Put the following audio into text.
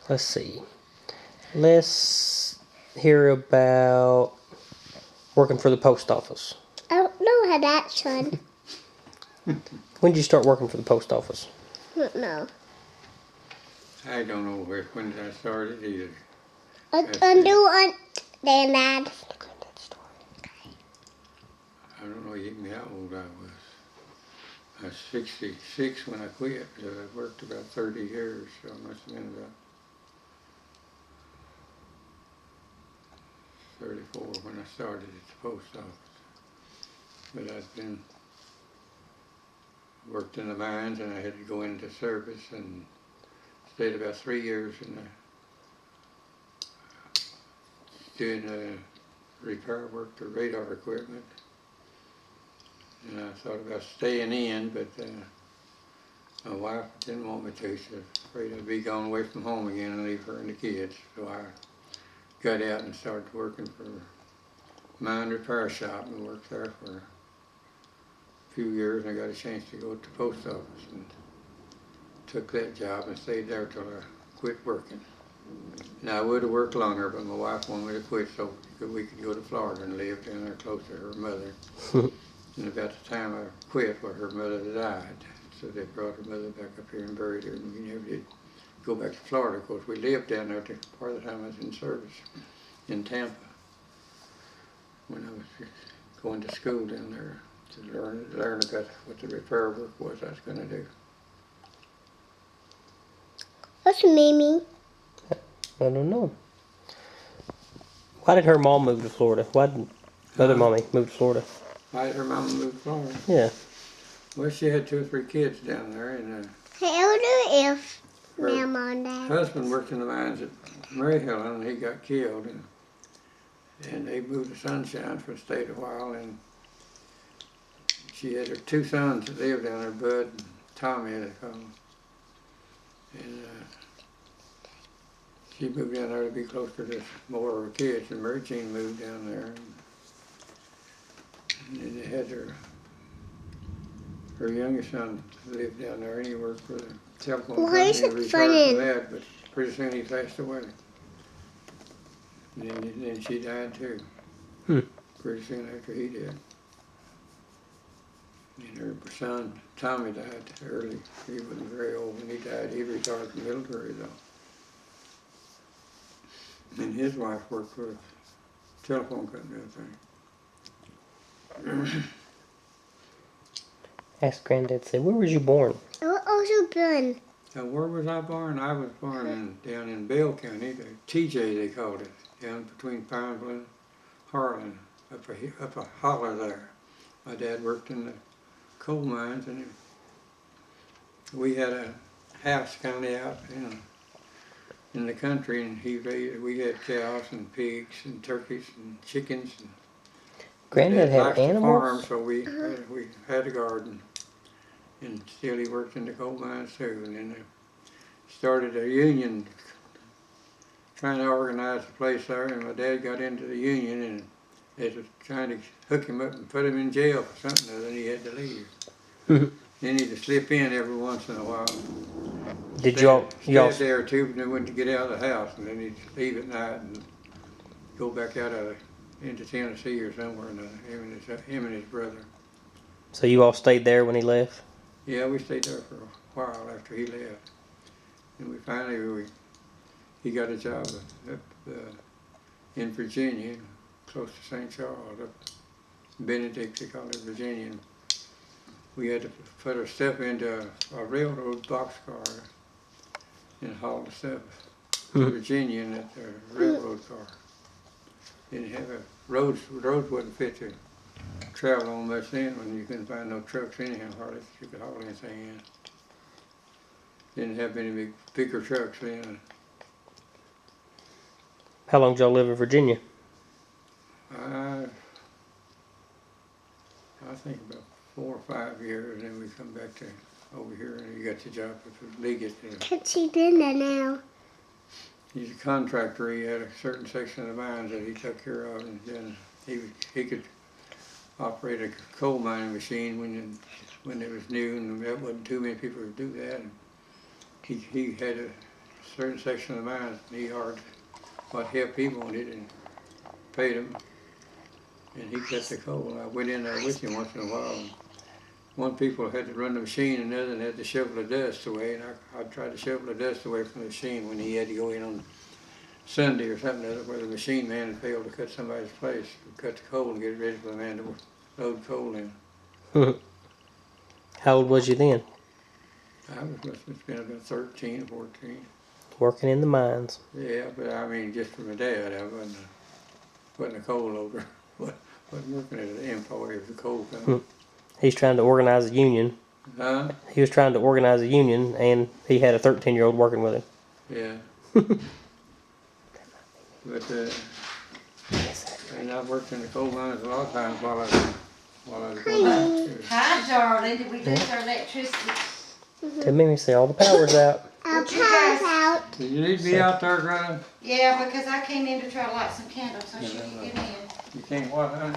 Let's see. Let's hear about working for the post office. I don't know how that's done. When did you start working for the post office? I don't know. I don't know when I started either. Undo on Grandad. I don't know even how old I was. I was 66 when I quit, so I worked about 30 years, so I must have been about 34 when I started at the post office. But I've been worked in the mines, and I had to go into service and stayed about 3 years in doing repair work to radar equipment. And I thought about staying in, but my wife didn't want me to. She was afraid I'd be gone away from home again and leave her and the kids. So I got out and started working for a mine repair shop and worked there for a few years. And I got a chance to go to the post office and took that job and stayed there till I quit working. Now I would have worked longer, but my wife wanted me to quit so we could go to Florida and live down there close to her mother. And about the time I quit, well, her mother died. So they brought her mother back up here and buried her, and we never did go back to Florida. Of course, we lived down there part of the time I was in service in Tampa when I was going to school down there to learn about what the repair work was I was going to do. What's Mimi? I don't know. Why did her mom move to Florida? Why did Mother Mommy move to Florida? Why did her mama move to Florida? Yeah. Well, she had 2 or 3 kids down there, and Hey, I wonder if her Mama and Dad. husband worked in the mines at Maryhill, and he got killed, and they moved to Sunshine for a stayed a while, and she had her 2 sons that lived down there, Bud and Tommy, they call them. And she moved down there to be close to more of her kids, and Mary Jean moved down there. And then they had her youngest son lived down there, and he worked for the telephone company and retired from that, but pretty soon he passed away. And then she died too. Pretty soon after he did. And her son, Tommy, died early. He wasn't very old when he died. He retired from the military though. And his wife worked for a telephone company, I think. Asked Granddad, said, where was you born? I was also born. So where was I born? I was born down in Bell County, the TJ they called it, down between Pineville and Harlan, up a holler there. My dad worked in the coal mines, and we had a house kind of out in the country, and we had cows and pigs and turkeys and chickens. And Granddad had animals? Farm, so we had a garden, and still he worked in the coal mines too. And then they started a union, trying to organize the place there. And my dad got into the union, and they was trying to hook him up and put him in jail for something, and then he had to leave. Then he'd slip in every once in a while. Did y'all stay a day or two, and then wouldn't get out of the house, and then he'd leave at night and go back out of into Tennessee or somewhere, and him and his brother. So you all stayed there when he left? Yeah, we stayed there for a while after he left, and we finally he got a job up in Virginia, close to St. Charles, up Benedict, they call it, Virginia. And we had to put our stuff into a railroad boxcar and haul the stuff to Virginia in that railroad car. Didn't have roads wouldn't fit to travel on much then when you couldn't find no trucks anyhow, hardly you could haul anything in. Didn't have any bigger trucks then. How long did y'all live in Virginia? I think about 4 or 5 years, and then we come back to over here, and he got the job with Liggett. Can't see Brenda now. He's a contractor. He had a certain section of the mines that he took care of, and then he could operate a coal mining machine when it was new, and there wasn't too many people to do that. And he had a certain section of the mines need hard what help he wanted and paid him. And he cut the coal. I went in there with him once in a while. And one people had to run the machine and the other had to shovel the dust away. And I tried to shovel the dust away from the machine when he had to go in on Sunday or something where the machine man had failed to cut somebody's place, cut the coal and get it ready for the man to load coal in. How old was you then? I must have been about 13 or 14. Working in the mines. Yeah, but I mean, just for my dad, I wasn't a coal loader. wasn't working as an employee of the coal company. He's trying to organize a union. Huh? He was trying to organize a union, and he had a 13-year-old working with him. Yeah. But and I worked in the coal mines a lot of times while I was going there. Hi, darling. Did we lose our electricity? It made me say all the power's out. Our Would you guys- power's out. Do you need to be out there, Grandad? Yeah, because I came in to try to light some candles so she Yeah, could that's get in. You can't what, huh?